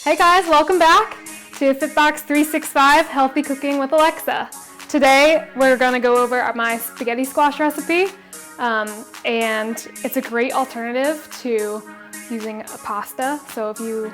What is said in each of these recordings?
Hey guys, welcome back to FitBox365 Healthy Cooking with Alexa. Today we're going to go over my spaghetti squash recipe, and it's a great alternative to using a pasta. So if you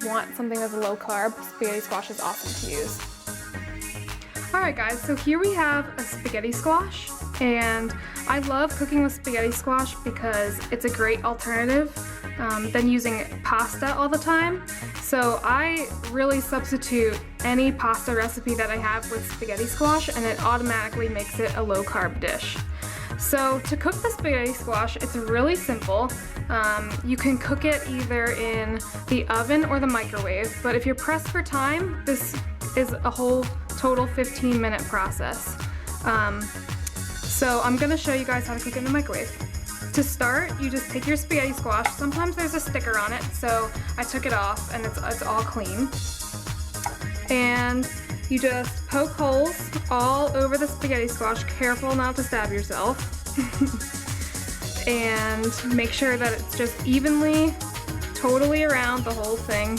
want something that's low carb, spaghetti squash is awesome to use. Alright guys, so here we have a spaghetti squash, and I love cooking with spaghetti squash because it's a great alternative than using pasta all the time. So I really substitute any pasta recipe that I have with spaghetti squash, and it automatically makes it a low carb dish. So to cook the spaghetti squash, it's really simple. You can cook it either in the oven or the microwave, but if you're pressed for time, this is a whole total 15-minute process. So I'm gonna show you guys how to cook it in the microwave. To start, you just take your spaghetti squash. Sometimes there's a sticker on it, so I took it off and it's all clean. And you just poke holes all over the spaghetti squash, careful not to stab yourself. And make sure that it's just evenly, totally around the whole thing.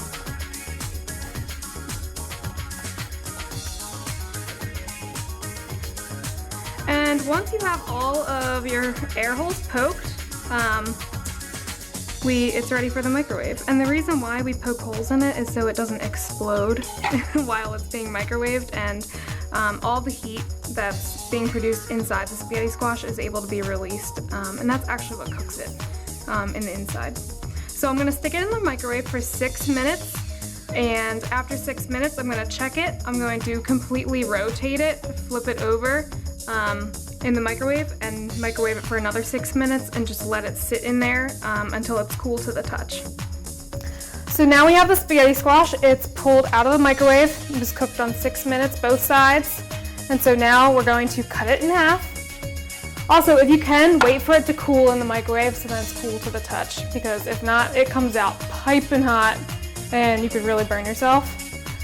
And once you have all of your air holes poked, it's ready for the microwave. And the reason why we poke holes in it is so it doesn't explode while it's being microwaved, and all the heat that's being produced inside the spaghetti squash is able to be released, and that's actually what cooks it in the inside. So I'm going to stick it in the microwave for 6 minutes, and after 6 minutes I'm going to check it. I'm going to completely rotate it, flip it over in the microwave, and microwave it for another 6 minutes and just let it sit in there until it's cool to the touch. So now we have the spaghetti squash. It's pulled out of the microwave. It was cooked on 6 minutes, both sides. And so now we're going to cut it in half. Also, if you can, wait for it to cool in the microwave so that it's cool to the touch, because if not, it comes out piping hot and you could really burn yourself.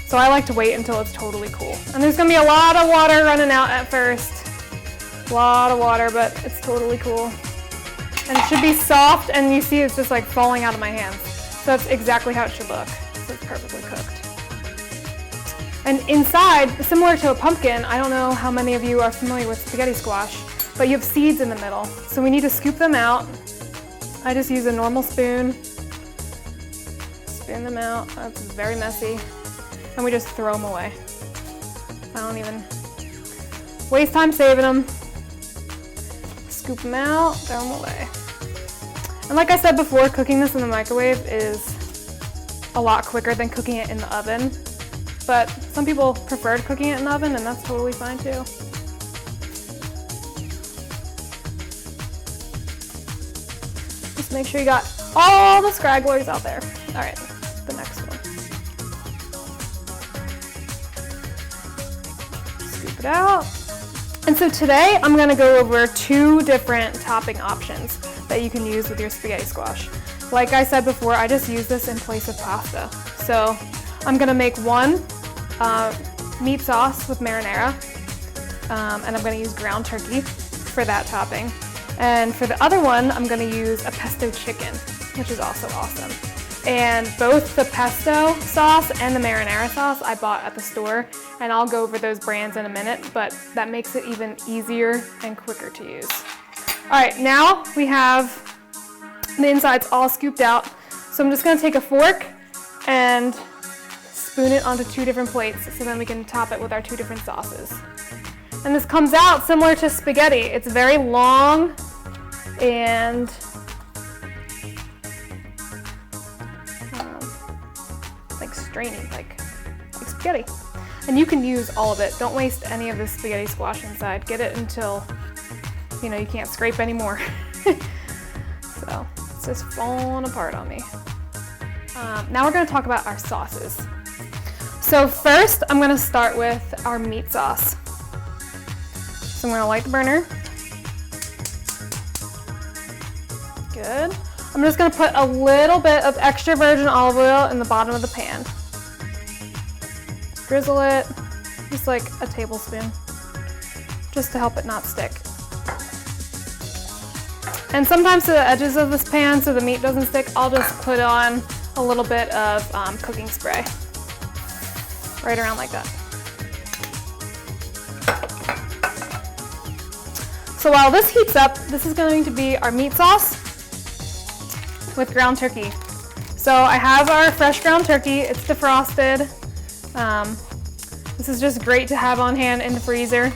So I like to wait until it's totally cool. And there's gonna be a lot of water running out at first. A lot of water, but it's totally cool. And it should be soft, and you see it's just like falling out of my hands. So that's exactly how it should look. So it's perfectly cooked. And inside, similar to a pumpkin, I don't know how many of you are familiar with spaghetti squash, but you have seeds in the middle. So we need to scoop them out. I just use a normal spoon. Spoon them out. That's very messy. And we just throw them away. I don't even waste time saving them. Scoop them out, throw them away. And like I said before, cooking this in the microwave is a lot quicker than cooking it in the oven. But some people prefer cooking it in the oven, and that's totally fine too. Just make sure you got all the scragglers out there. All right, the next one. Scoop it out. And so today I'm going to go over 2 different topping options that you can use with your spaghetti squash. Like I said before, I just use this in place of pasta. So I'm going to make one meat sauce with marinara, and I'm going to use ground turkey for that topping. And for the other one, I'm going to use a pesto chicken, which is also awesome. And both the pesto sauce and the marinara sauce I bought at the store, and I'll go over those brands in a minute, but that makes it even easier and quicker to use. All right, now we have the insides all scooped out. So I'm just gonna take a fork and spoon it onto 2 different plates so then we can top it with our 2 different sauces. And this comes out similar to spaghetti. It's very long and like strainy, like spaghetti. And you can use all of it. Don't waste any of the spaghetti squash inside. Get it until you can't scrape anymore. So it's just falling apart on me. Now we're going to talk about our sauces. So first I'm going to start with our meat sauce. So I'm going to light the burner. Good. I'm just going to put a little bit of extra virgin olive oil in the bottom of the pan. Drizzle it, just like a tablespoon, just to help it not stick. And sometimes to the edges of this pan, so the meat doesn't stick, I'll just put on a little bit of cooking spray. Right around like that. So while this heats up, this is going to be our meat sauce with ground turkey. So I have our fresh ground turkey, it's defrosted. This is just great to have on hand in the freezer.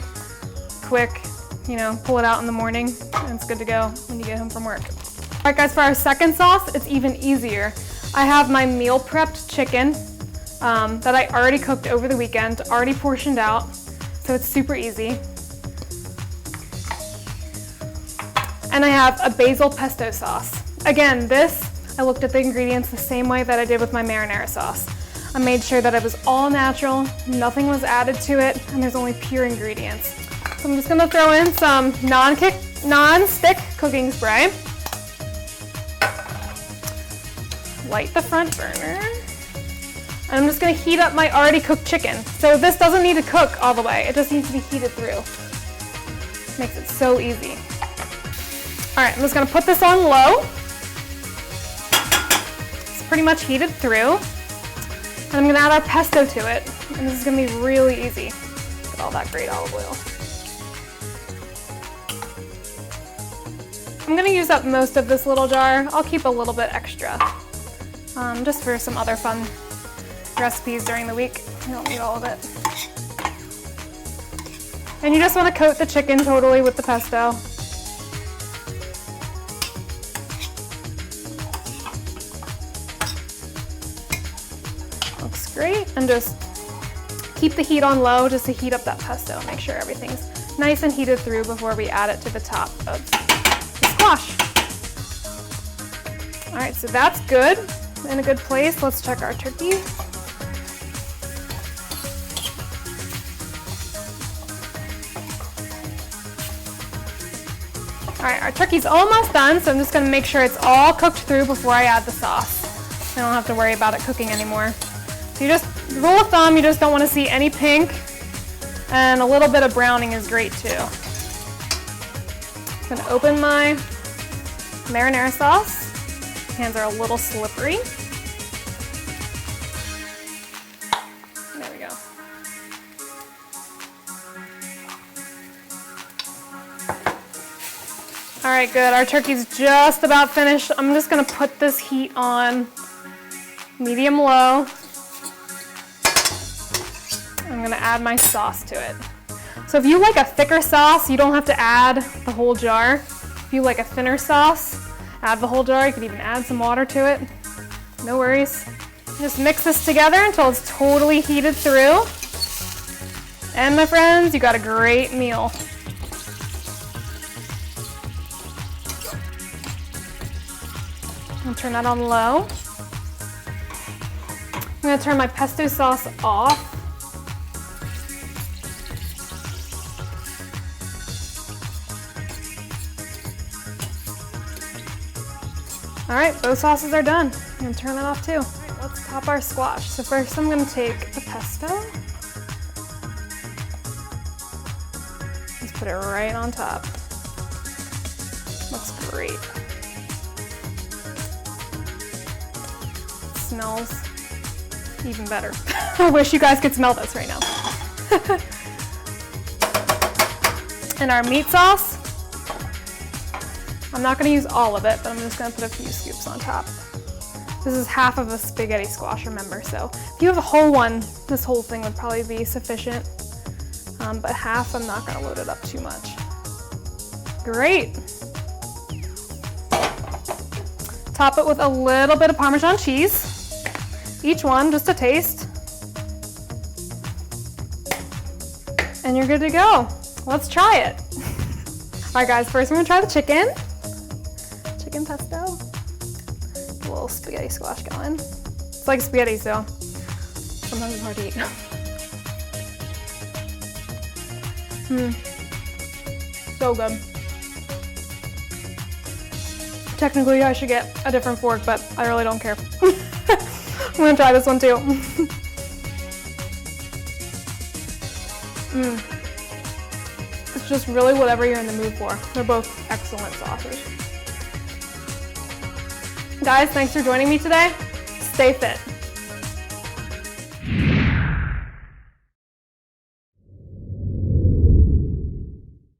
Quick, you know, pull it out in the morning and it's good to go when you get home from work. All right guys, for our second sauce, it's even easier. I have my meal prepped chicken that I already cooked over the weekend, already portioned out, so it's super easy. And I have a basil pesto sauce. Again, I looked at the ingredients the same way that I did with my marinara sauce. I made sure that it was all natural, nothing was added to it, and there's only pure ingredients. So I'm just gonna throw in some non-stick cooking spray. Light the front burner. And I'm just gonna heat up my already cooked chicken. So this doesn't need to cook all the way, it just needs to be heated through. Makes it so easy. All right, I'm just gonna put this on low. It's pretty much heated through. And I'm gonna add our pesto to it. And this is gonna be really easy. Get all that great olive oil. I'm gonna use up most of this little jar. I'll keep a little bit extra, just for some other fun recipes during the week. You don't need all of it. And you just wanna coat the chicken totally with the pesto. Looks great, and just keep the heat on low just to heat up that pesto. Make sure everything's nice and heated through before we add it to the top of the squash. All right, so that's good, in a good place. Let's check our turkey. All right, our turkey's almost done, so I'm just gonna make sure it's all cooked through before I add the sauce. I don't have to worry about it cooking anymore. So you just, rule of thumb, you just don't want to see any pink, and a little bit of browning is great too. I'm gonna open my marinara sauce. Hands are a little slippery. There we go. All right, good. Our turkey's just about finished. I'm just gonna put this heat on medium-low. I'm gonna add my sauce to it. So if you like a thicker sauce, you don't have to add the whole jar. If you like a thinner sauce, add the whole jar. You could even add some water to it. No worries. Just mix this together until it's totally heated through. And my friends, you got a great meal. I'll turn that on low. I'm gonna turn my pesto sauce off. All right, both sauces are done. I'm gonna turn that off too. All right, let's top our squash. So first I'm gonna take the pesto. Let's put it right on top. Looks great. It smells even better. I wish you guys could smell this right now. And our meat sauce. I'm not gonna use all of it, but I'm just gonna put a few scoops on top. This is half of a spaghetti squash, remember, so if you have a whole one, this whole thing would probably be sufficient. But half, I'm not gonna load it up too much. Great. Top it with a little bit of Parmesan cheese. Each one, just a taste. And you're good to go. Let's try it. All right guys, first we're gonna try the chicken. Chicken pesto. A little spaghetti squash going. It's like spaghetti, so sometimes it's hard to eat. So good. Technically, I should get a different fork, but I really don't care. I'm gonna try this one too. It's just really whatever you're in the mood for. They're both excellent sauces. Guys, thanks for joining me today. Stay fit.